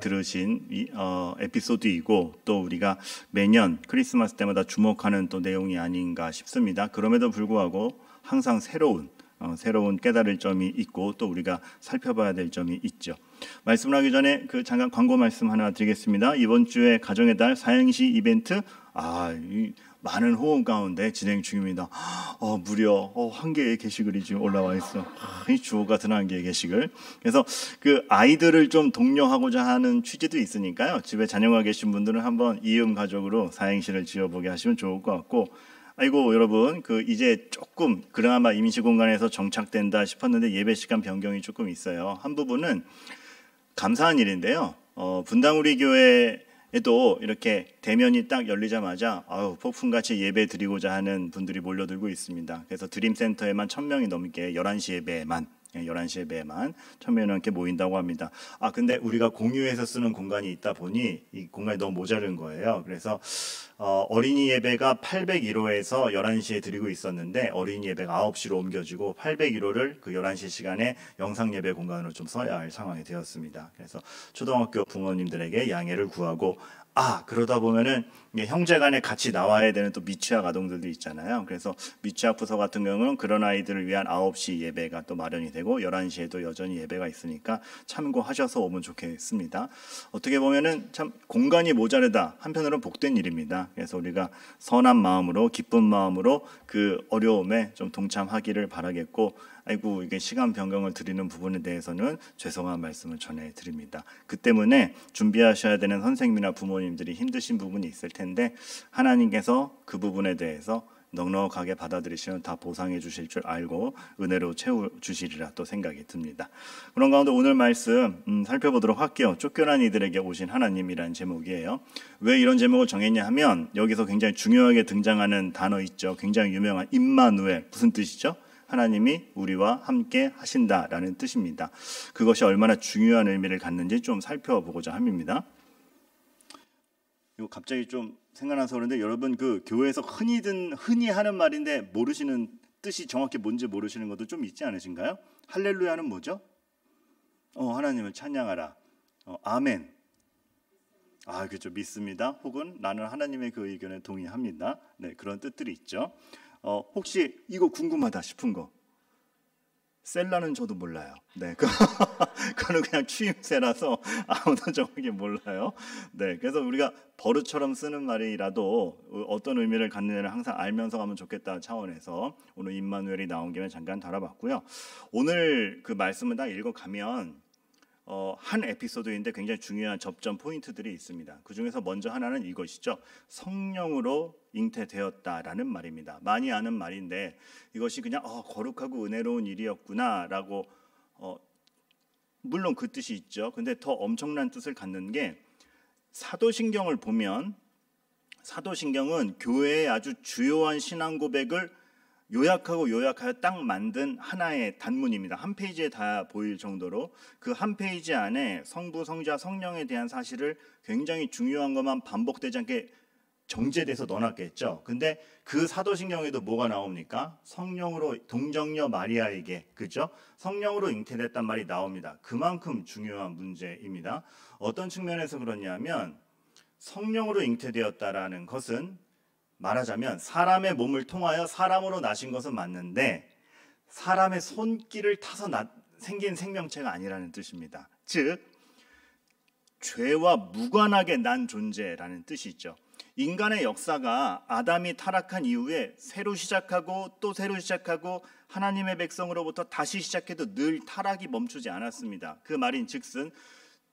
들으신 에피소드이고 또 우리가 매년 크리스마스 때마다 주목하는 또 내용이 아닌가 싶습니다. 그럼에도 불구하고 항상 새로운 깨달을 점이 있고 또 우리가 살펴봐야 될 점이 있죠. 말씀을 하기 전에 잠깐 광고 말씀 하나 드리겠습니다. 이번 주에 가정의 달 사행시 이벤트 많은 호응 가운데 진행 중입니다. 무려 1개의 게시글이 지금 올라와 있어. 이 주옥 같은 1개의 게시글. 그래서 그 아이들을 좀 독려하고자 하는 취지도 있으니까요. 집에 자녀가 계신 분들은 한번 이음 가족으로 사행시를 지어보게 하시면 좋을 것 같고, 아이고 여러분 이제 조금 그나마 임시 공간에서 정착된다 싶었는데 예배 시간 변경이 조금 있어요. 한 부분은 감사한 일인데요. 분당 우리 교회에도 이렇게 대면이 딱 열리자마자 폭풍같이 예배 드리고자 하는 분들이 몰려들고 있습니다. 그래서 드림센터에만 1000명이 넘게 11시 예배에만 1000명이 넘게 모인다고 합니다. 근데 우리가 공유해서 쓰는 공간이 있다 보니 이 공간이 너무 모자른 거예요. 그래서 어린이 예배가 801호에서 11시에 드리고 있었는데 어린이 예배가 9시로 옮겨지고 801호를 그 11시 시간에 영상 예배 공간으로 좀 써야 할 상황이 되었습니다. 그래서 초등학교 부모님들에게 양해를 구하고 그러다 보면은 형제간에 같이 나와야 되는 또 미취학 아동들도 있잖아요. 그래서 미취학 부서 같은 경우는 그런 아이들을 위한 9시 예배가 또 마련이 되고 11시에도 여전히 예배가 있으니까 참고하셔서 오면 좋겠습니다. 어떻게 보면은 참 공간이 모자르다 한편으로는 복된 일입니다. 그래서 우리가 선한 마음으로 기쁜 마음으로 그 어려움에 좀 동참하기를 바라겠고, 이게 시간 변경을 드리는 부분에 대해서는 죄송한 말씀을 전해드립니다. 그 때문에 준비하셔야 되는 선생님이나 부모님들이 힘드신 부분이 있을 텐데 하나님께서 그 부분에 대해서 넉넉하게 받아들이시면 다 보상해 주실 줄 알고 은혜로 채워주시리라 또 생각이 듭니다. 그런 가운데 오늘 말씀 살펴보도록 할게요. 쫓겨난 이들에게 오신 하나님이라는 제목이에요. 왜 이런 제목을 정했냐 하면 여기서 굉장히 중요하게 등장하는 단어 있죠. 굉장히 유명한 임마누엘. 무슨 뜻이죠? 하나님이 우리와 함께 하신다라는 뜻입니다. 그것이 얼마나 중요한 의미를 갖는지 좀 살펴보고자 합니다. 이거 갑자기 좀 생각나서 그런데 여러분 교회에서 흔히 하는 말인데 모르시는 뜻이 정확히 뭔지 모르시는 것도 좀 있지 않으신가요? 할렐루야는 뭐죠? 하나님을 찬양하라. 아멘. 그렇죠. 믿습니다. 혹은 나는 하나님의 그 의견에 동의합니다. 네, 그런 뜻들이 있죠. 혹시 이거 궁금하다 싶은 거 셀라는 저도 몰라요. 네, 그거는 그냥 추임새라서 아무도 정확히 몰라요. 네, 그래서 우리가 버릇처럼 쓰는 말이라도 어떤 의미를 갖느냐를 항상 알면서 가면 좋겠다 차원에서 오늘 임마누엘이 나온 김에 잠깐 다뤄봤고요. 오늘 그 말씀을 딱 읽어가면 한 에피소드인데 굉장히 중요한 접점 포인트들이 있습니다. 그 중에서 먼저 하나는 이것이죠. 성령으로 잉태되었다라는 말입니다. 많이 아는 말인데 이것이 그냥 거룩하고 은혜로운 일이었구나라고 물론 그 뜻이 있죠. 근데 더 엄청난 뜻을 갖는 게 사도신경을 보면 사도신경은 교회의 아주 주요한 신앙 고백을 요약하여 딱 만든 하나의 단문입니다. 한 페이지에 다 보일 정도로 그 한 페이지 안에 성부, 성자, 성령에 대한 사실을 굉장히 중요한 것만 반복되지 않게 정제돼서 넣어놨겠죠. 근데 그 사도신경에도 뭐가 나옵니까? 성령으로 동정녀 마리아에게, 그죠? 성령으로 잉태됐단 말이 나옵니다. 그만큼 중요한 문제입니다. 어떤 측면에서 그러냐면 성령으로 잉태되었다라는 것은 말하자면 사람의 몸을 통하여 사람으로 나신 것은 맞는데 사람의 손길을 타서 생긴 생명체가 아니라는 뜻입니다. 즉 죄와 무관하게 난 존재라는 뜻이 있죠. 인간의 역사가 아담이 타락한 이후에 새로 시작하고 또 새로 시작하고 하나님의 백성으로부터 다시 시작해도 늘 타락이 멈추지 않았습니다. 그 말인즉슨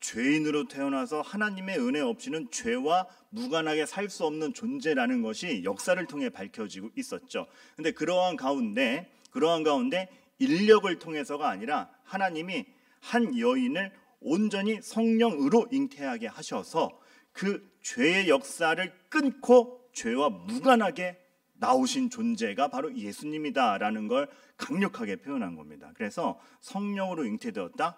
죄인으로 태어나서 하나님의 은혜 없이는 죄와 무관하게 살 수 없는 존재라는 것이 역사를 통해 밝혀지고 있었죠. 근데 그러한 가운데 인력을 통해서가 아니라 하나님이 한 여인을 온전히 성령으로 잉태하게 하셔서 그 죄의 역사를 끊고 죄와 무관하게 나오신 존재가 바로 예수님이다라는 걸 강력하게 표현한 겁니다. 그래서 성령으로 잉태되었다.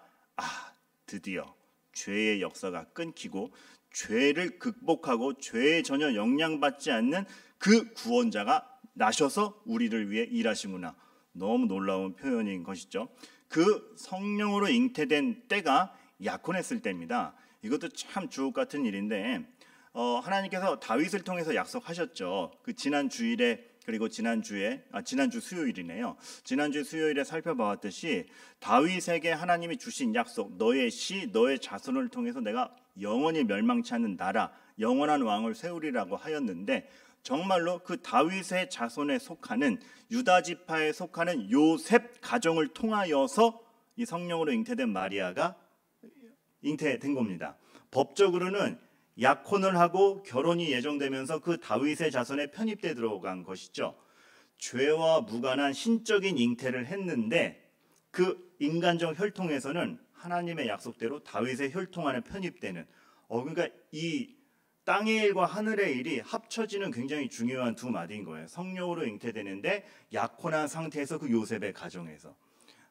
드디어 죄의 역사가 끊기고 죄를 극복하고 죄에 전혀 영향받지 않는 그 구원자가 나셔서 우리를 위해 일하시구나. 너무 놀라운 표현인 것이죠. 그 성령으로 잉태된 때가 약혼했을 때입니다. 이것도 참 주옥 같은 일인데 하나님께서 다윗을 통해서 약속하셨죠. 그 지난 주일에 그리고 지난주 수요일이네요. 지난주 수요일에 살펴보았듯이 다윗에게 하나님이 주신 약속, 너의 씨, 너의 자손을 통해서 내가 영원히 멸망치 않는 나라, 영원한 왕을 세우리라고 하였는데 정말로 그 다윗의 자손에 속하는 유다 지파에 속하는 요셉 가정을 통하여서 이 성령으로 잉태된 마리아가 잉태된 겁니다. 법적으로는 약혼을 하고 결혼이 예정되면서 그 다윗의 자손에 편입돼 들어간 것이죠. 죄와 무관한 신적인 잉태를 했는데 그 인간적 혈통에서는 하나님의 약속대로 다윗의 혈통 안에 편입되는 그러니까 이 땅의 일과 하늘의 일이 합쳐지는 굉장히 중요한 두 마디인 거예요. 성령으로 잉태되는데 약혼한 상태에서 그 요셉의 가정에서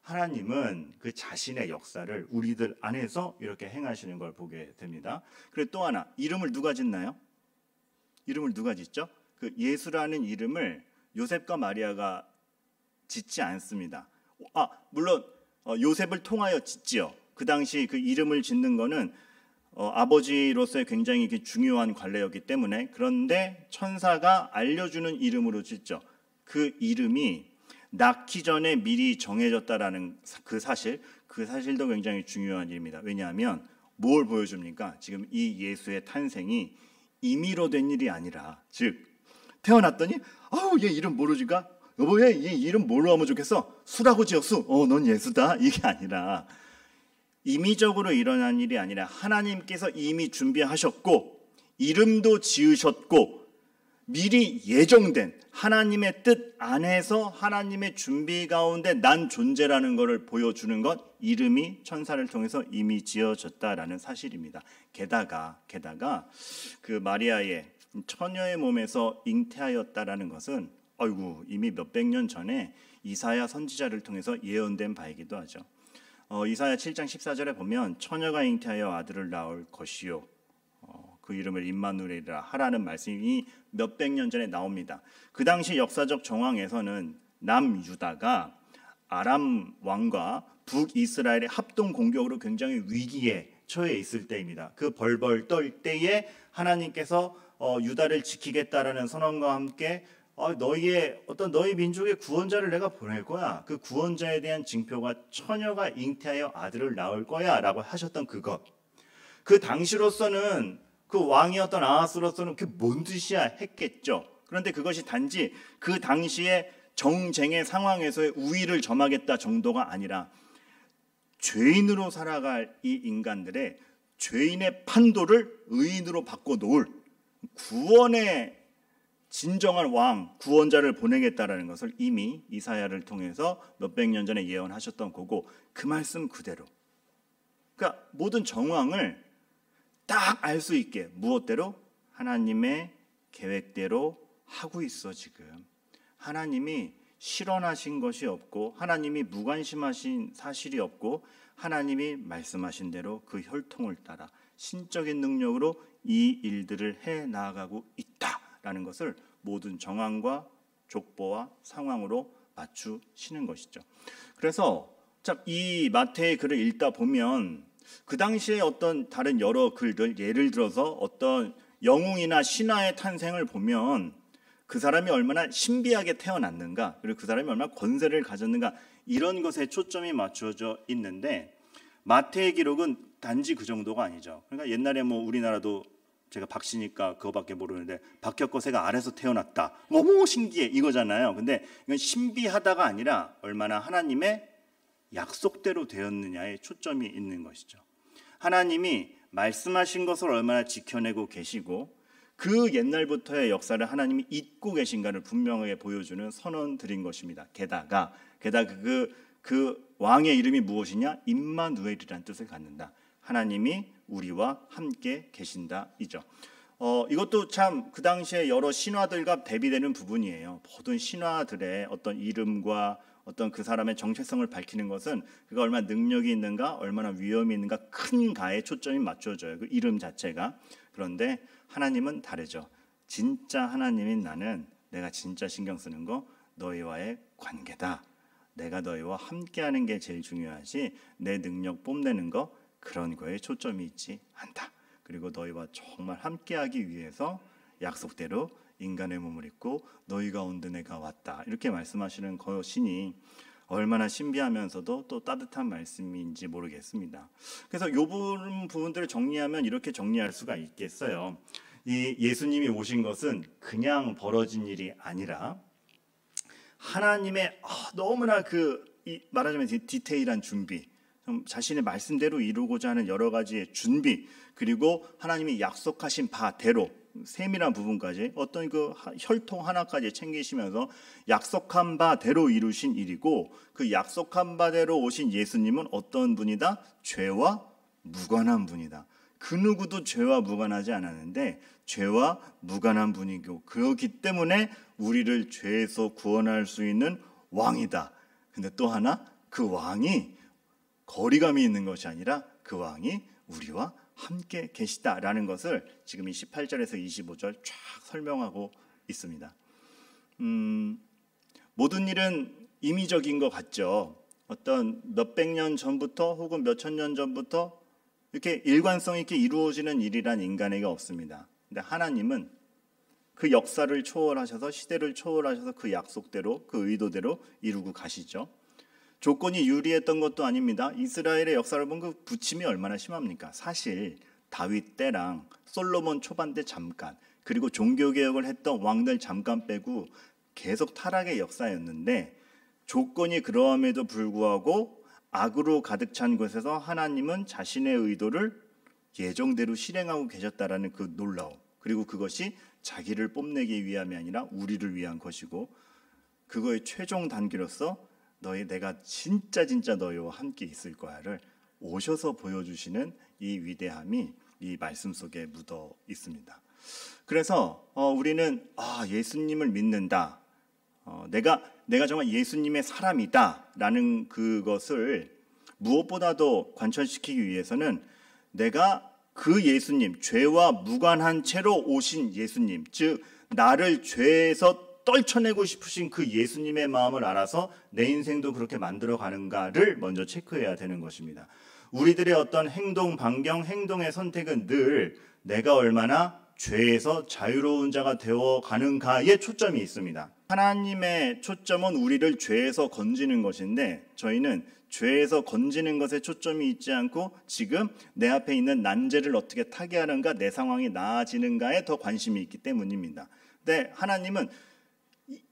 하나님은 그 자신의 역사를 우리들 안에서 이렇게 행하시는 걸 보게 됩니다. 그리고 또 하나, 이름을 누가 짓나요? 이름을 누가 짓죠? 그 예수라는 이름을 요셉과 마리아가 짓지 않습니다. 물론 요셉을 통하여 짓지요. 그 당시 그 이름을 짓는 거는 아버지로서의 굉장히 중요한 관례였기 때문에, 그런데 천사가 알려주는 이름으로 짓죠. 그 이름이 낳기 전에 미리 정해졌다라는 그 사실도 굉장히 중요한 일입니다. 왜냐하면 뭘 보여줍니까? 지금 이 예수의 탄생이 임의로 된 일이 아니라, 즉 태어났더니 얘 이름 모르지가? 여보, 얘 이름 뭘로 하면 좋겠어? 수라고 지었수? 넌 예수다. 이게 아니라 임의적으로 일어난 일이 아니라 하나님께서 이미 준비하셨고 이름도 지으셨고 미리 예정된 하나님의 뜻 안에서 하나님의 준비 가운데 난 존재라는 것을 보여주는 것, 이름이 천사를 통해서 이미 지어졌다라는 사실입니다. 게다가 그 마리아의 처녀의 몸에서 잉태하였다라는 것은 이미 몇백 년 전에 이사야 선지자를 통해서 예언된 바이기도 하죠. 이사야 7장 14절에 보면 처녀가 잉태하여 아들을 낳을 것이요 그 이름을 임마누엘이라 하라는 말씀이 몇백 년 전에 나옵니다. 그 당시 역사적 정황에서는 남유다가 아람 왕과 북이스라엘의 합동 공격으로 굉장히 위기에 처해 있을 때입니다. 그 벌벌 떨 때에 하나님께서 유다를 지키겠다라는 선언과 함께 너희 민족의 구원자를 내가 보낼 거야. 그 구원자에 대한 징표가 처녀가 잉태하여 아들을 낳을 거야 라고 하셨던 그것. 그 당시로서는 그 왕이었던 아하스로서는 그게 뭔 뜻이야 했겠죠. 그런데 그것이 단지 그 당시의 정쟁의 상황에서의 우위를 점하겠다 정도가 아니라 죄인으로 살아갈 이 인간들의 죄인의 판도를 의인으로 바꿔놓을 구원의 진정한 왕, 구원자를 보내겠다라는 것을 이미 이사야를 통해서 몇백 년 전에 예언하셨던 거고, 그 말씀 그대로. 그러니까 모든 정황을 딱 알 수 있게 무엇대로? 하나님의 계획대로 하고 있어 지금. 하나님이 실언하신 것이 없고 하나님이 무관심하신 사실이 없고 하나님이 말씀하신 대로 그 혈통을 따라 신적인 능력으로 이 일들을 해나가고 있다라는 것을 모든 정황과 족보와 상황으로 맞추시는 것이죠. 그래서 참 이 마태의 글을 읽다 보면 그 당시에 어떤 다른 여러 글들, 예를 들어서 어떤 영웅이나 신화의 탄생을 보면 그 사람이 얼마나 신비하게 태어났는가, 그리고 그 사람이 얼마나 권세를 가졌는가, 이런 것에 초점이 맞춰져 있는데 마태의 기록은 단지 그 정도가 아니죠. 그러니까 옛날에 우리나라도 제가 박씨니까 그거밖에 모르는데 박혁거세가 아래서 태어났다. 어머 신기해 이거잖아요. 근데 이건 신비하다가 아니라 얼마나 하나님의 약속대로 되었느냐에 초점이 있는 것이죠. 하나님이 말씀하신 것을 얼마나 지켜내고 계시고 그 옛날부터의 역사를 하나님이 잊고 계신가를 분명하게 보여주는 선언들인 것입니다. 게다가 그 왕의 이름이 무엇이냐? 임마누엘이라는 뜻을 갖는다. 하나님이 우리와 함께 계신다이죠. 이것도 참 그 당시에 여러 신화들과 대비되는 부분이에요. 모든 신화들의 어떤 이름과 어떤 그 사람의 정체성을 밝히는 것은 그가 얼마나 능력이 있는가, 얼마나 위험이 있는가, 큰가에 초점이 맞춰져요. 그 이름 자체가. 그런데 하나님은 다르죠. 진짜 하나님인 나는 내가 진짜 신경 쓰는 거 너희와의 관계다. 내가 너희와 함께하는 게 제일 중요하지 내 능력 뽐내는 거 그런 거에 초점이 있지 않다. 그리고 너희와 정말 함께하기 위해서 약속대로 인간의 몸을 입고 너희 가운데 내가 왔다. 이렇게 말씀하시는 것이니 얼마나 신비하면서도 또 따뜻한 말씀인지 모르겠습니다. 그래서 이 부분들을 정리하면 이렇게 정리할 수가 있겠어요. 이 예수님이 오신 것은 그냥 벌어진 일이 아니라 하나님의 너무나 말하자면 디테일한 준비, 자신의 말씀대로 이루고자 하는 여러 가지의 준비, 그리고 하나님이 약속하신 바대로 세밀한 부분까지 어떤 그 혈통 하나까지 챙기시면서 약속한 바대로 이루신 일이고, 그 약속한 바대로 오신 예수님은 어떤 분이다? 죄와 무관한 분이다. 그 누구도 죄와 무관하지 않았는데 죄와 무관한 분이고, 그렇기 때문에 우리를 죄에서 구원할 수 있는 왕이다. 근데 또 하나, 그 왕이 거리감이 있는 것이 아니라 그 왕이 우리와 함께 계시다라는 것을 지금 이 18절에서 25절 쫙 설명하고 있습니다. 모든 일은 임의적인 것 같죠. 어떤 몇백 년 전부터 혹은 몇천 년 전부터 이렇게 일관성 있게 이루어지는 일이란 인간에게 없습니다. 근데 하나님은 그 역사를 초월하셔서, 시대를 초월하셔서 그 약속대로, 그 의도대로 이루고 가시죠. 조건이 유리했던 것도 아닙니다. 이스라엘의 역사를 보면 그 부침이 얼마나 심합니까? 사실 다윗 때랑 솔로몬 초반 때 잠깐, 그리고 종교개혁을 했던 왕들 잠깐 빼고 계속 타락의 역사였는데, 조건이 그러함에도 불구하고 악으로 가득 찬 곳에서 하나님은 자신의 의도를 예정대로 실행하고 계셨다라는 그 놀라움, 그리고 그것이 자기를 뽐내기 위함이 아니라 우리를 위한 것이고, 그거의 최종 단계로서 내가 진짜 너희와 함께 있을 거야를 오셔서 보여주시는 이 위대함이 이 말씀 속에 묻어 있습니다. 그래서 우리는 예수님을 믿는다, 내가 정말 예수님의 사람이다라는 그것을 무엇보다도 관철시키기 위해서는 내가 그 예수님, 죄와 무관한 채로 오신 예수님, 즉 나를 죄에서 떨쳐내고 싶으신 그 예수님의 마음을 알아서 내 인생도 그렇게 만들어가는가를 먼저 체크해야 되는 것입니다. 우리들의 어떤 행동 반경, 행동의 선택은 늘 내가 얼마나 죄에서 자유로운 자가 되어가는가에 초점이 있습니다. 하나님의 초점은 우리를 죄에서 건지는 것인데, 저희는 죄에서 건지는 것에 초점이 있지 않고 지금 내 앞에 있는 난제를 어떻게 타개하는가, 내 상황이 나아지는가에 더 관심이 있기 때문입니다. 근데 하나님은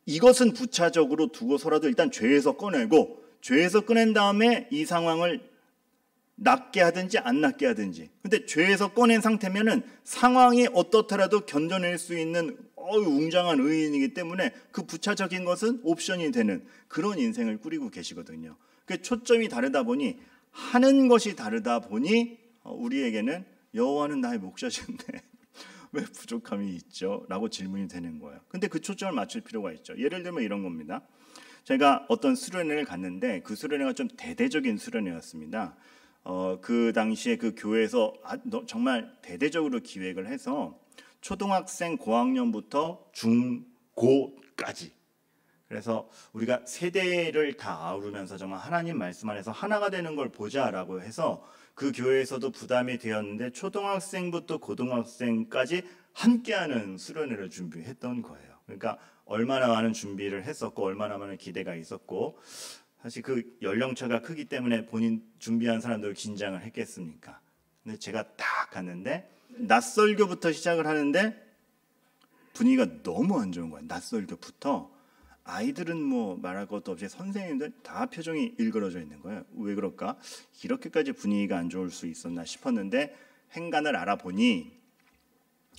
이것은 부차적으로 두고서라도 일단 죄에서 꺼내고, 죄에서 꺼낸 다음에 이 상황을 낫게 하든지 안 낫게 하든지. 근데 죄에서 꺼낸 상태면은 상황이 어떻더라도 견뎌낼 수 있는 웅장한 의인이기 때문에 그 부차적인 것은 옵션이 되는 그런 인생을 꾸리고 계시거든요. 그 초점이 다르다 보니, 하는 것이 다르다 보니 우리에게는 여호와는 나의 목자신데 왜 부족함이 있죠? 라고 질문이 되는 거예요. 근데 그 초점을 맞출 필요가 있죠. 예를 들면 이런 겁니다. 제가 어떤 수련회를 갔는데 그 수련회가 좀 대대적인 수련회였습니다. 그 당시에 그 교회에서 정말 대대적으로 기획을 해서 초등학생 고학년부터 중고까지, 그래서 우리가 세대를 다 아우르면서 정말 하나님 말씀 안에서 하나가 되는 걸 보자라고 해서 그 교회에서도 부담이 되었는데 초등학생부터 고등학생까지 함께하는 수련회를 준비했던 거예요. 그러니까 얼마나 많은 준비를 했었고 얼마나 많은 기대가 있었고, 사실 그 연령차가 크기 때문에 본인 준비한 사람들 긴장을 했겠습니까? 근데 제가 딱 갔는데 낯설교부터 시작을 하는데 분위기가 너무 안 좋은 거예요. 낯설교부터. 아이들은 뭐 말할 것도 없이 선생님들 다 표정이 일그러져 있는 거예요. 왜 그럴까? 이렇게까지 분위기가 안 좋을 수 있었나 싶었는데 행간을 알아보니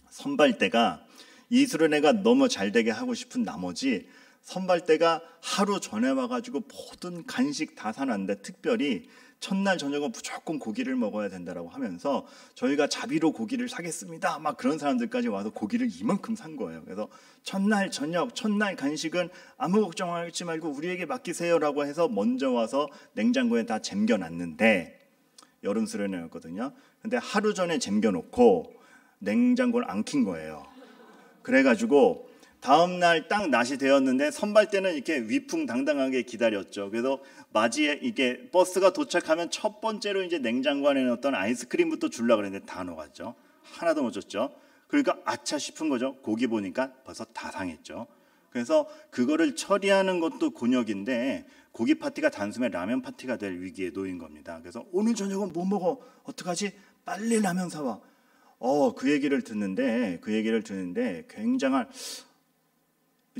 선발대가 이 수련회가 너무 잘 되게 하고 싶은 나머지 선발대가 하루 전에 와가지고 모든 간식 다 사놨는데, 특별히 첫날 저녁은 무조건 고기를 먹어야 된다라고 하면서 저희가 자비로 고기를 사겠습니다, 막 그런 사람들까지 와서 고기를 이만큼 산 거예요. 그래서 첫날 저녁, 첫날 간식은 아무 걱정하지 말고 우리에게 맡기세요라고 해서 먼저 와서 냉장고에 다 잼겨놨는데, 여름 수련회였거든요. 근데 하루 전에 잼겨놓고 냉장고를 안 킨 거예요. 그래가지고 다음 날 딱 낮이 되었는데 선발 때는 이렇게 위풍당당하게 기다렸죠. 그래서 맞이에 이게 버스가 도착하면 첫 번째로 이제 냉장고 안에 넣었던 아이스크림부터 주려고 그랬는데 다 녹았죠. 하나도 못 줬죠. 그러니까 아차 싶은 거죠. 고기 보니까 벌써 다 상했죠. 그래서 그거를 처리하는 것도 곤욕인데 고기 파티가 단숨에 라면 파티가 될 위기에 놓인 겁니다. 그래서 오늘 저녁은 뭐 먹어? 어떡하지? 빨리 라면 사와. 그 얘기를 듣는데 굉장한,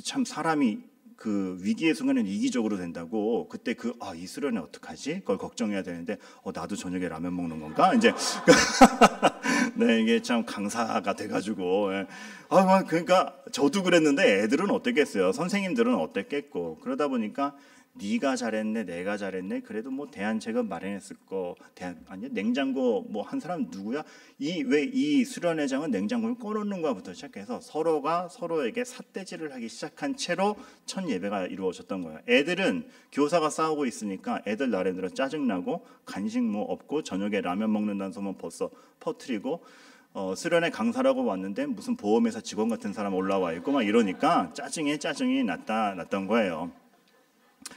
참 사람이 그 위기의 순간에는 이기적으로 된다고. 그때 이 수련회 어떡하지? 그걸 걱정해야 되는데 나도 저녁에 라면 먹는 건가? 이제 네, 이게 참 강사가 돼가지고 그러니까 저도 그랬는데 애들은 어땠겠어요? 선생님들은 어땠겠고. 그러다 보니까 네가 잘했네, 내가 잘했네. 그래도 뭐 대안책은 마련했을 거. 아니 냉장고 뭐 한 사람 누구야? 왜 이 수련회장은 냉장고를 꺼놓는가부터 시작해서 서로가 서로에게 삿대질을 하기 시작한 채로 첫 예배가 이루어졌던 거예요. 애들은 교사가 싸우고 있으니까 애들 나름대로 짜증나고 간식 뭐 없고 저녁에 라면 먹는다는 소문 벌써 퍼뜨리고 수련회 강사라고 왔는데 무슨 보험회사 직원 같은 사람 올라와 있고 막 이러니까 짜증이 났던 거예요.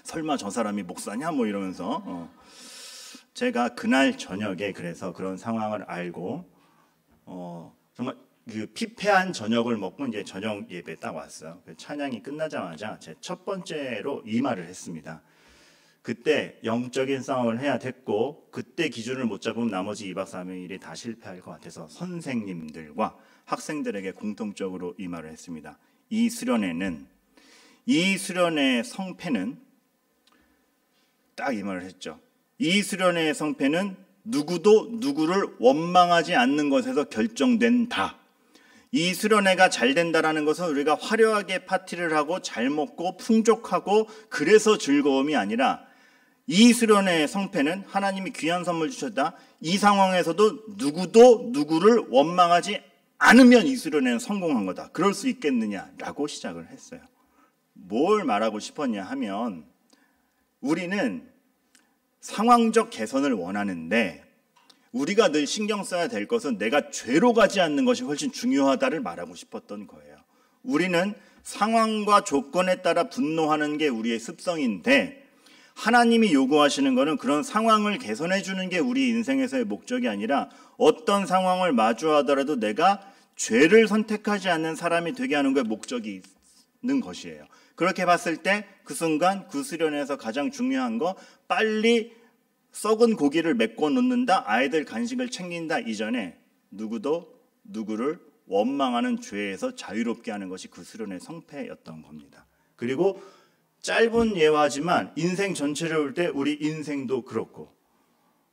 설마 저 사람이 목사냐 뭐 이러면서 제가 그날 저녁에 그래서 그런 상황을 알고 정말 그 피폐한 저녁을 먹고 이제 저녁 예배 딱 왔어요. 찬양이 끝나자마자 제 첫 번째로 이 말을 했습니다. 그때 영적인 싸움을 해야 됐고 그때 기준을 못 잡으면 나머지 2박 3일이 다 실패할 것 같아서 선생님들과 학생들에게 공통적으로 이 말을 했습니다. 이 수련회의 성패는 딱 이 말을 했죠. 이 수련회의 성패는 누구도 누구를 원망하지 않는 것에서 결정된다. 이 수련회가 잘 된다라는 것은 우리가 화려하게 파티를 하고 잘 먹고 풍족하고 그래서 즐거움이 아니라 이 수련회의 성패는 하나님이 귀한 선물 주셨다. 이 상황에서도 누구도 누구를 원망하지 않으면 이 수련회는 성공한 거다. 그럴 수 있겠느냐라고 시작을 했어요. 뭘 말하고 싶었냐 하면 우리는 상황적 개선을 원하는데 우리가 늘 신경 써야 될 것은 내가 죄로 가지 않는 것이 훨씬 중요하다를 말하고 싶었던 거예요. 우리는 상황과 조건에 따라 분노하는 게 우리의 습성인데 하나님이 요구하시는 것은 그런 상황을 개선해 주는 게 우리 인생에서의 목적이 아니라 어떤 상황을 마주하더라도 내가 죄를 선택하지 않는 사람이 되게 하는 게 목적이 있는 것이에요. 그렇게 봤을 때 그 순간 그 수련회에서 가장 중요한 거 빨리 썩은 고기를 메꿔 놓는다, 아이들 간식을 챙긴다 이전에 누구도 누구를 원망하는 죄에서 자유롭게 하는 것이 그 수련의 성패였던 겁니다. 그리고 짧은 예화지만 인생 전체를 볼 때 우리 인생도 그렇고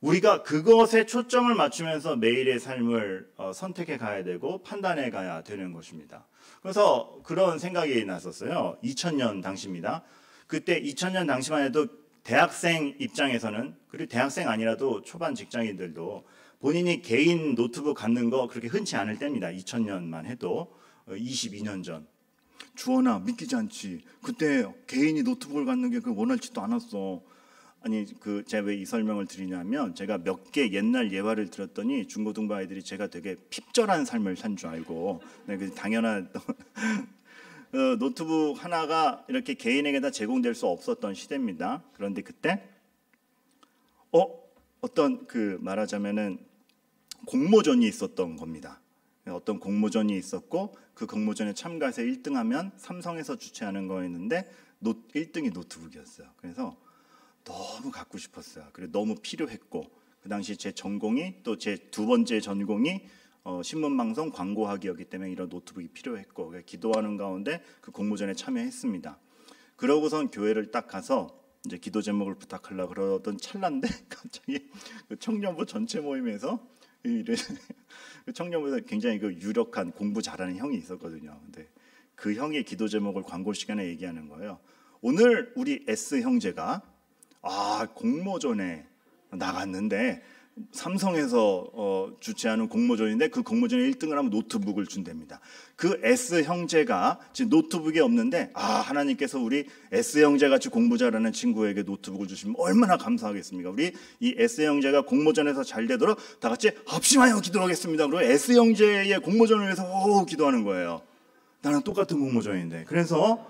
우리가 그것에 초점을 맞추면서 매일의 삶을 선택해 가야 되고 판단해 가야 되는 것입니다. 그래서 그런 생각이 났었어요. 2000년 당시입니다. 그때 2000년 당시만 해도 대학생 입장에서는, 그리고 대학생 아니라도 초반 직장인들도 본인이 개인 노트북 갖는 거 그렇게 흔치 않을 때입니다. 2000년만 해도 22년 전. 주원아 믿기지 않지. 그때 개인이 노트북을 갖는 게 원활치도 않았어. 아니 제가 왜 이 설명을 드리냐면 제가 몇 개 옛날 예화를 들었더니 중고등부 아이들이 제가 되게 핍절한 삶을 산 줄 알고 당연한 노트북 하나가 이렇게 개인에게 다 제공될 수 없었던 시대입니다. 그런데 그때 어떤 말하자면은 공모전이 있었던 겁니다. 어떤 공모전이 있었고 그 공모전에 참가해서 1등하면 삼성에서 주최하는 거였는데 1등이 노트북이었어요. 그래서 너무 갖고 싶었어요. 그리고 너무 필요했고 그 당시 제 전공이 또 제 두 번째 전공이 신문방송 광고학이었기 때문에 이런 노트북이 필요했고 기도하는 가운데 그 공모전에 참여했습니다. 그러고선 교회를 딱 가서 이제 기도 제목을 부탁하려고 그러던 찰나인데 갑자기 그 청년부 전체 모임에서 청년부에서 굉장히 유력한 공부 잘하는 형이 있었거든요. 근데 그 형의 기도 제목을 광고 시간에 얘기하는 거예요. 오늘 우리 S 형제가 공모전에 나갔는데 삼성에서 주최하는 공모전인데 그 공모전에 1등을 하면 노트북을 준답니다. 그 S 형제가 지금 노트북이 없는데 하나님께서 우리 S 형제 같이 공부 잘하는 친구에게 노트북을 주시면 얼마나 감사하겠습니까? 우리 이 S 형제가 공모전에서 잘 되도록 다 같이 합심하여 기도하겠습니다. 그리고 S 형제의 공모전을 위해서 기도하는 거예요. 나랑 똑같은 공모전인데. 그래서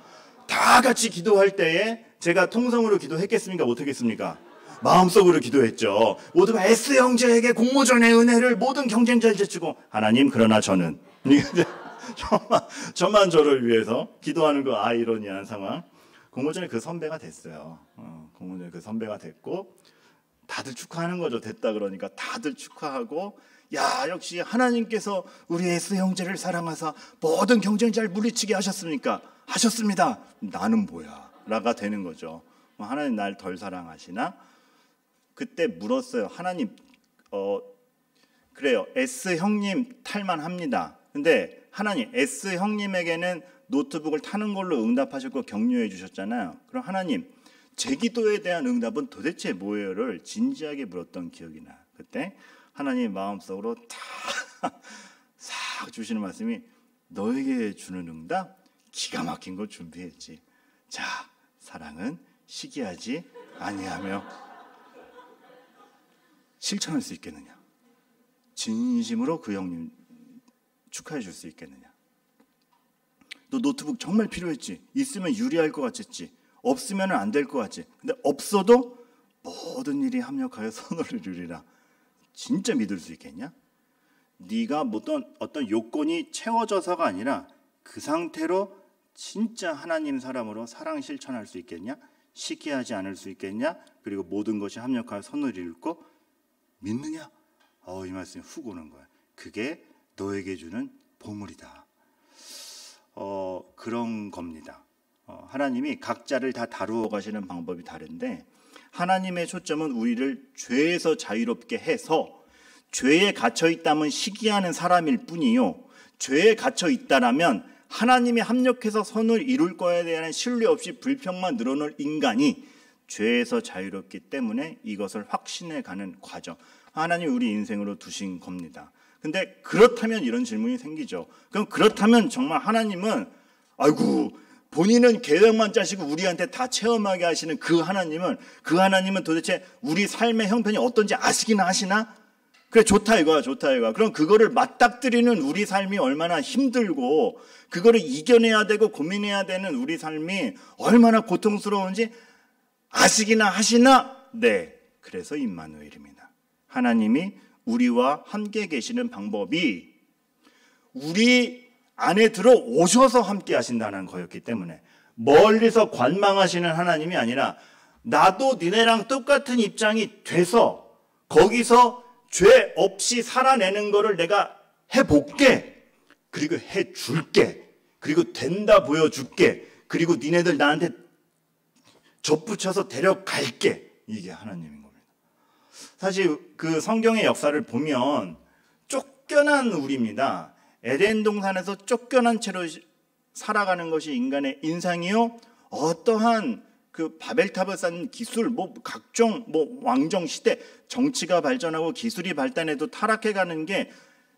다 같이 기도할 때에 제가 통성으로 기도했겠습니까? 못했겠습니까? 마음속으로 기도했죠. 모두가 S 형제에게 공모전의 은혜를 모든 경쟁자를 제치고, 하나님 그러나 저는 저만 저를 위해서 기도하는 그 아이러니한 상황. 공모전에 그 선배가 됐어요. 공모전에 그 선배가 됐고 다들 축하하는 거죠. 됐다 그러니까 다들 축하하고, 야 역시 하나님께서 우리 S 형제를 사랑하사 모든 경쟁자를 물리치게 하셨습니까? 하셨습니다. 나는 뭐야? 라가 되는 거죠. 하나님 날 덜 사랑하시나? 그때 물었어요. 하나님 그래요. S 형님 탈만합니다. 근데 하나님 S 형님에게는 노트북을 타는 걸로 응답하셨고 격려해 주셨잖아요. 그럼 하나님 제 기도에 대한 응답은 도대체 뭐예요를 진지하게 물었던 기억이 나요. 그때 하나님 마음속으로 싹 주시는 말씀이, 너에게 주는 응답 기가 막힌 거 준비했지. 자, 사랑은 시기하지 아니하며 실천할 수 있겠느냐? 진심으로 그 형님 축하해 줄 수 있겠느냐? 너 노트북 정말 필요했지? 있으면 유리할 것 같았지? 없으면 안 될 것 같지? 근데 없어도 모든 일이 합력하여 선을 이루리라. 진짜 믿을 수 있겠냐? 네가 어떤 요건이 채워져서가 아니라 그 상태로 진짜 하나님 사람으로 사랑 실천할 수 있겠냐? 시기하지 않을 수 있겠냐? 그리고 모든 것이 합력하여 선을 이루고 믿느냐? 이 말씀이 훅 오는 거야. 그게 너에게 주는 보물이다. 그런 겁니다. 하나님이 각자를 다 다루어 가시는 방법이 다른데, 하나님의 초점은 우리를 죄에서 자유롭게 해서, 죄에 갇혀 있다면 시기하는 사람일 뿐이요, 죄에 갇혀 있다라면 하나님이 합력해서 선을 이룰 거에 대한 신뢰 없이 불평만 늘어놓을 인간이 죄에서 자유롭기 때문에 이것을 확신해 가는 과정, 하나님이 우리 인생으로 두신 겁니다. 근데 그렇다면 이런 질문이 생기죠. 그럼 그렇다면 정말 하나님은, 아이고 본인은 계획만 짜시고 우리한테 다 체험하게 하시는 그 하나님은 도대체 우리 삶의 형편이 어떤지 아시긴 하시나? 그래, 좋다 이거야. 그럼 그거를 맞닥뜨리는 우리 삶이 얼마나 힘들고, 그거를 이겨내야 되고 고민해야 되는 우리 삶이 얼마나 고통스러운지 아시기나 하시나? 네, 그래서 임마누엘입니다. 하나님이 우리와 함께 계시는 방법이 우리 안에 들어오셔서 함께 하신다는 거였기 때문에, 멀리서 관망하시는 하나님이 아니라 나도 니네랑 똑같은 입장이 돼서 거기서 죄 없이 살아내는 거를 내가 해볼게, 그리고 해줄게, 그리고 된다 보여줄게, 그리고 니네들 나한테 접붙여서 데려갈게. 이게 하나님인 겁니다. 사실 그 성경의 역사를 보면 쫓겨난 우리입니다. 에덴 동산에서 쫓겨난 채로 살아가는 것이 인간의 인상이요, 어떠한 그 바벨탑을 쌓는 기술, 각종 왕정 시대, 정치가 발전하고 기술이 발달해도 타락해가는 게,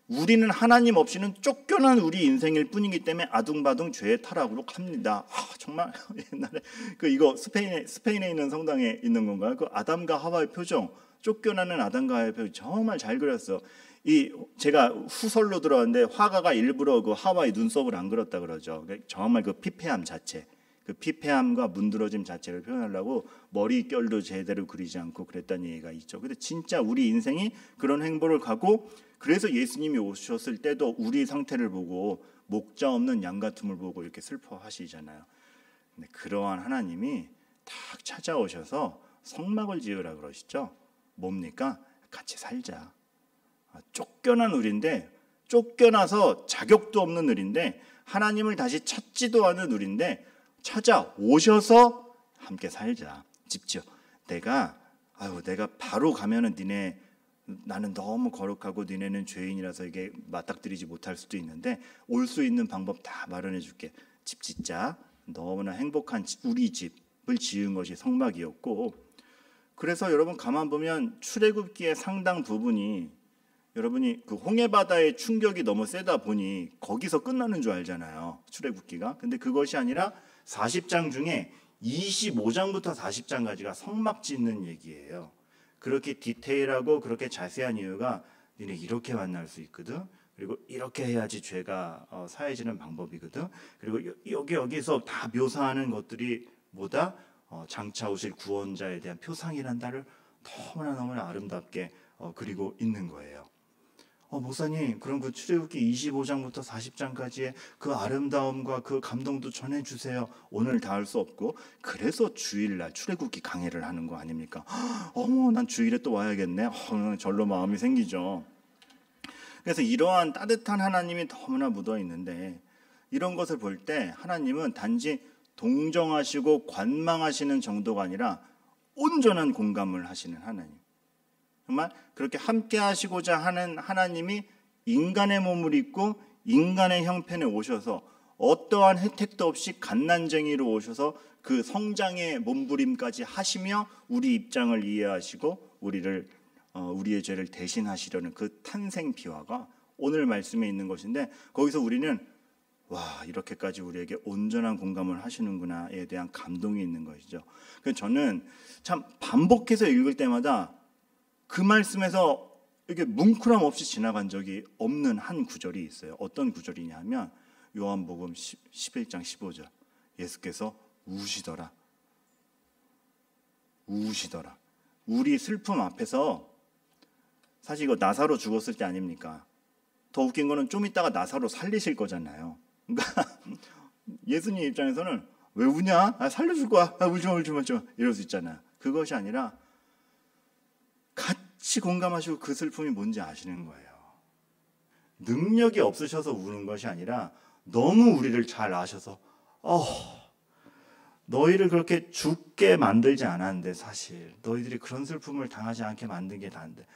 우리는 하나님 없이는 쫓겨난 우리 인생일 뿐이기 때문에 아둥바둥 죄의 타락으로 갑니다. 정말 옛날에 이거 스페인에 있는 성당에 있는 건가요? 그 아담과 하와의 표정, 쫓겨나는 아담과 하와의 표정 정말 잘 그렸어. 제가 후설로 들었는데 화가가 일부러 그 하와의 눈썹을 안 그렸다 그러죠. 정말 그 피폐함 자체, 그 피폐함과 문드러짐 자체를 표현하려고 머리결도 제대로 그리지 않고 그랬다는 얘기가 있죠. 근데 진짜 우리 인생이 그런 행보를 가고, 그래서 예수님이 오셨을 때도 우리 상태를 보고 목자 없는 양 같음을 보고 이렇게 슬퍼하시잖아요. 근데 그러한 하나님이 딱 찾아오셔서 성막을 지으라 그러시죠. 뭡니까? 같이 살자. 쫓겨난 우리인데, 쫓겨나서 자격도 없는 우리인데, 하나님을 다시 찾지도 않은 우리인데 찾아오셔서 함께 살자. 집죠. 내가 바로 가면은 나는 너무 거룩하고 니네는 죄인이라서 이게 맞닥뜨리지 못할 수도 있는데 올 수 있는 방법 다 마련해 줄게. 집 짓자. 너무나 행복한 우리 집을 지은 것이 성막이었고, 그래서 여러분 가만 보면 출애굽기의 상당 부분이, 여러분이 그 홍해바다의 충격이 너무 세다 보니 거기서 끝나는 줄 알잖아요, 출애굽기가. 근데 그것이 아니라 40장 중에 25장부터 40장까지가 성막 짓는 얘기예요. 그렇게 디테일하고 그렇게 자세한 이유가 니네 이렇게 만날 수 있거든. 그리고 이렇게 해야지 죄가 사해지는 방법이거든. 그리고 여기서 다 묘사하는 것들이 뭐다? 장차 오실 구원자에 대한 표상이란다를 너무나 아름답게 그리고 있는 거예요. 목사님, 그럼 그 출애굽기 25장부터 40장까지의 그 아름다움과 그 감동도 전해주세요. 오늘 다 할 수 없고, 그래서 주일날 출애굽기 강해를 하는 거 아닙니까? 어머, 난 주일에 또 와야겠네. 절로 마음이 생기죠. 그래서 이러한 따뜻한 하나님이 너무나 묻어 있는데, 이런 것을 볼 때 하나님은 단지 동정하시고 관망하시는 정도가 아니라 온전한 공감을 하시는 하나님. 정말 그렇게 함께 하시고자 하는 하나님이 인간의 몸을 입고 인간의 형편에 오셔서 어떠한 혜택도 없이 갓난쟁이로 오셔서 그 성장의 몸부림까지 하시며 우리 입장을 이해하시고 우리의 죄를 대신하시려는 그 탄생 비화가 오늘 말씀에 있는 것인데, 거기서 우리는 와, 이렇게까지 우리에게 온전한 공감을 하시는구나에 대한 감동이 있는 것이죠. 그래서 저는 참 반복해서 읽을 때마다 그 말씀에서 이렇게 뭉클함 없이 지나간 적이 없는 한 구절이 있어요. 어떤 구절이냐 하면 요한복음 11장 15절. 예수께서 우시더라. 우리 슬픔 앞에서, 사실 이거 나사로 죽었을 때 아닙니까? 더 웃긴 거는 좀 있다가 나사로 살리실 거잖아요. 그러니까 예수님 입장에서는 왜 우냐? 살려줄 거야. 울지 마. 이럴 수 있잖아요. 그것이 아니라 같이 공감하시고 그 슬픔이 뭔지 아시는 거예요. 능력이 없으셔서 우는 것이 아니라 너무 우리를 잘 아셔서 너희를 그렇게 죽게 만들지 않았는데, 사실 너희들이 그런 슬픔을 당하지 않게 만든 게 다인데,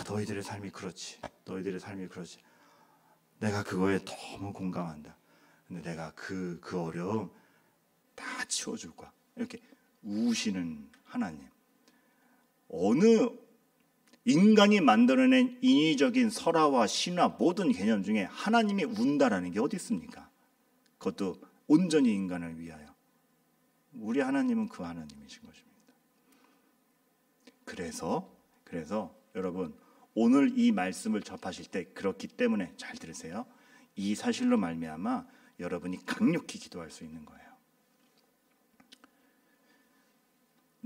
너희들의 삶이 그렇지. 내가 그거에 너무 공감한다. 근데 내가 그 어려움 다 치워줄 거야. 이렇게 우시는 하나님. 어느 인간이 만들어낸 인위적인 설화와 신화 모든 개념 중에 하나님이 운다라는 게 어디 있습니까? 그것도 온전히 인간을 위하여. 우리 하나님은 그 하나님이신 것입니다. 그래서 여러분, 오늘 이 말씀을 접하실 때 그렇기 때문에 잘 들으세요. 이 사실로 말미암아 여러분이 강력히 기도할 수 있는 거예요.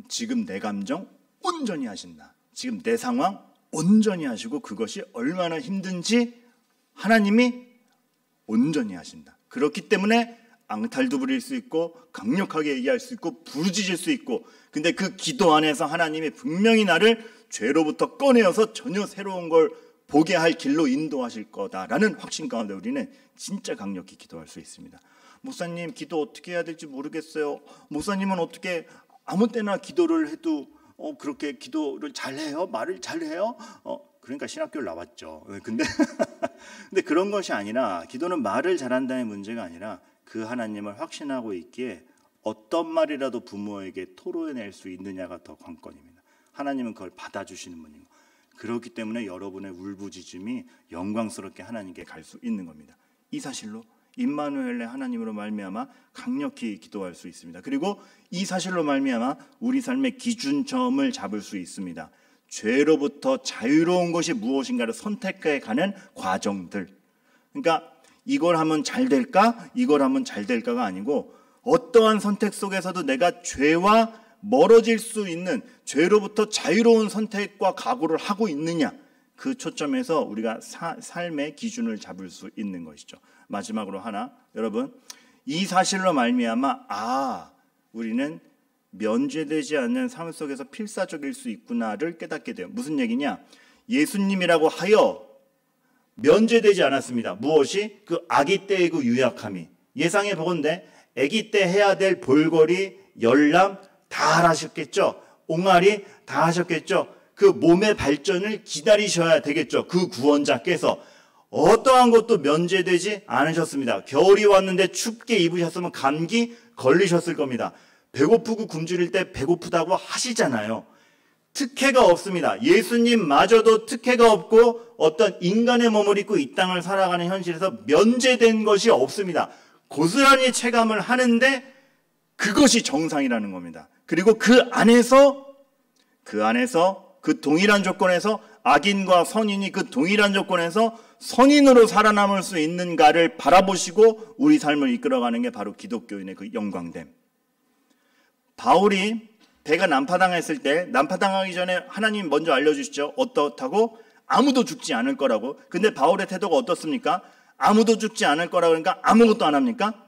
지금 내 감정 온전히 하신다. 지금 내 상황 온전히 하시고 그것이 얼마나 힘든지 하나님이 온전히 하신다. 그렇기 때문에 앙탈도 부릴 수 있고 강력하게 얘기할 수 있고 부르짖을 수 있고, 근데 그 기도 안에서 하나님이 분명히 나를 죄로부터 꺼내어서 전혀 새로운 걸 보게 할 길로 인도하실 거다라는 확신 가운데 우리는 진짜 강력히 기도할 수 있습니다. 목사님, 기도 어떻게 해야 될지 모르겠어요. 목사님은 어떻게 아무 때나 기도를 해도 그렇게 기도를 잘해요? 말을 잘해요? 그러니까 신학교를 나왔죠. 근데 그런 것이 아니라, 기도는 말을 잘한다는 문제가 아니라 그 하나님을 확신하고 있기에 어떤 말이라도 부모에게 토로해낼 수 있느냐가 더 관건입니다. 하나님은 그걸 받아주시는 분이고, 그렇기 때문에 여러분의 울부짖음이 영광스럽게 하나님께 갈 수 있는 겁니다. 이 사실로 임마누엘의 하나님으로 말미암아 강력히 기도할 수 있습니다. 그리고 이 사실로 말미암아 우리 삶의 기준점을 잡을 수 있습니다. 죄로부터 자유로운 것이 무엇인가를 선택해 가는 과정들. 그러니까 이걸 하면 잘 될까? 이걸 하면 잘 될까가 아니고, 어떠한 선택 속에서도 내가 죄와 멀어질 수 있는, 죄로부터 자유로운 선택과 각오를 하고 있느냐, 그 초점에서 우리가 삶의 기준을 잡을 수 있는 것이죠. 마지막으로 하나, 여러분, 이 사실로 말미암아 우리는 면제되지 않는 삶 속에서 필사적일 수 있구나를 깨닫게 돼요. 무슨 얘기냐? 예수님이라고 하여 면제되지 않았습니다. 무엇이? 그 아기 때의 그 유약함이. 예상해 보건대 아기 때 해야 될 볼거리, 열람 다 하셨겠죠. 옹알이 다 하셨겠죠. 그 몸의 발전을 기다리셔야 되겠죠. 그 구원자께서 어떠한 것도 면제되지 않으셨습니다. 겨울이 왔는데 춥게 입으셨으면 감기 걸리셨을 겁니다. 배고프고 굶주릴 때 배고프다고 하시잖아요. 특혜가 없습니다. 예수님마저도 특혜가 없고 어떤 인간의 몸을 입고 이 땅을 살아가는 현실에서 면제된 것이 없습니다. 고스란히 체감을 하는데 그것이 정상이라는 겁니다. 그리고 그 안에서 그 동일한 조건에서, 악인과 선인이 그 동일한 조건에서 선인으로 살아남을 수 있는가를 바라보시고 우리 삶을 이끌어가는 게 바로 기독교인의 그 영광됨. 바울이 배가 난파당했을 때 난파당하기 전에 하나님이 먼저 알려주시죠. 어떻다고? 아무도 죽지 않을 거라고. 근데 바울의 태도가 어떻습니까? 아무도 죽지 않을 거라고 그러니까 아무것도 안 합니까?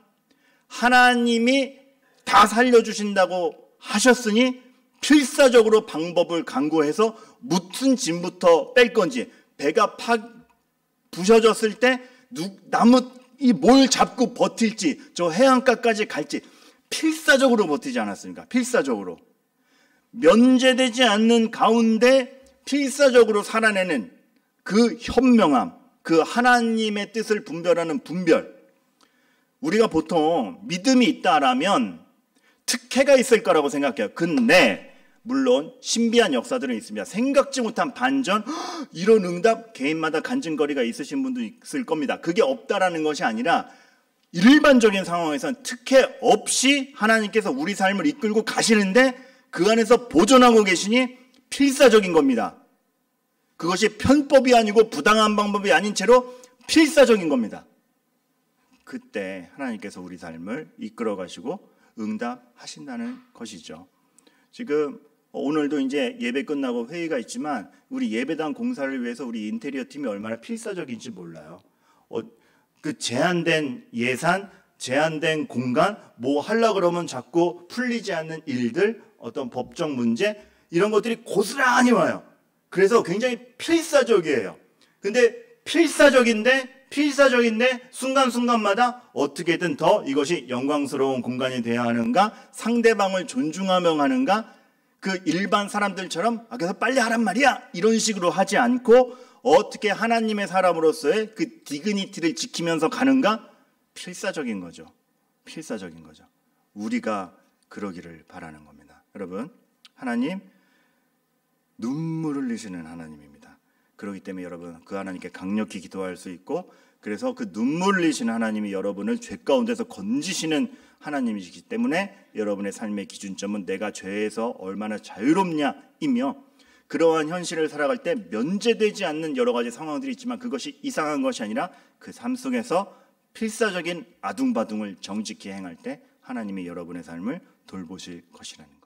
하나님이 다 살려주신다고 하셨으니 필사적으로 방법을 강구해서 무슨 짐부터 뺄 건지, 배가 부셔졌을 때 이 뭘 잡고 버틸지, 저 해안가까지 갈지 필사적으로 버티지 않았습니까? 필사적으로. 면제되지 않는 가운데 필사적으로 살아내는 그 현명함, 그 하나님의 뜻을 분별하는 분별. 우리가 보통 믿음이 있다라면 특혜가 있을 거라고 생각해요. 근데 물론 신비한 역사들은 있습니다. 생각지 못한 반전, 이런 응답, 개인마다 간증거리가 있으신 분도 있을 겁니다. 그게 없다라는 것이 아니라 일반적인 상황에서는 특혜 없이 하나님께서 우리 삶을 이끌고 가시는데 그 안에서 보존하고 계시니 필사적인 겁니다. 그것이 편법이 아니고 부당한 방법이 아닌 채로 필사적인 겁니다. 그때 하나님께서 우리 삶을 이끌어 가시고 응답하신다는 것이죠. 지금 오늘도 이제 예배 끝나고 회의가 있지만 우리 예배당 공사를 위해서 우리 인테리어 팀이 얼마나 필사적인지 몰라요. 그 제한된 예산, 제한된 공간, 뭐 하려고 그러면 자꾸 풀리지 않는 일들, 어떤 법적 문제, 이런 것들이 고스란히 와요. 그래서 굉장히 필사적이에요. 근데 필사적인데 순간순간마다 어떻게든 더 이것이 영광스러운 공간이 되어야 하는가, 상대방을 존중하며 하는가, 그 일반 사람들처럼 그래서 빨리 하란 말이야 이런 식으로 하지 않고 어떻게 하나님의 사람으로서의 그 디그니티를 지키면서 가는가, 필사적인 거죠. 필사적인 거죠. 우리가 그러기를 바라는 겁니다. 여러분, 하나님 눈물을 흘리시는 하나님입니다. 그렇기 때문에 여러분 그 하나님께 강력히 기도할 수 있고, 그래서 그 눈물 흘리시는 하나님이 여러분을 죄 가운데서 건지시는 하나님이시기 때문에 여러분의 삶의 기준점은 내가 죄에서 얼마나 자유롭냐이며, 그러한 현실을 살아갈 때 면제되지 않는 여러 가지 상황들이 있지만 그것이 이상한 것이 아니라 그 삶 속에서 필사적인 아둥바둥을 정직히 행할 때 하나님이 여러분의 삶을 돌보실 것이라는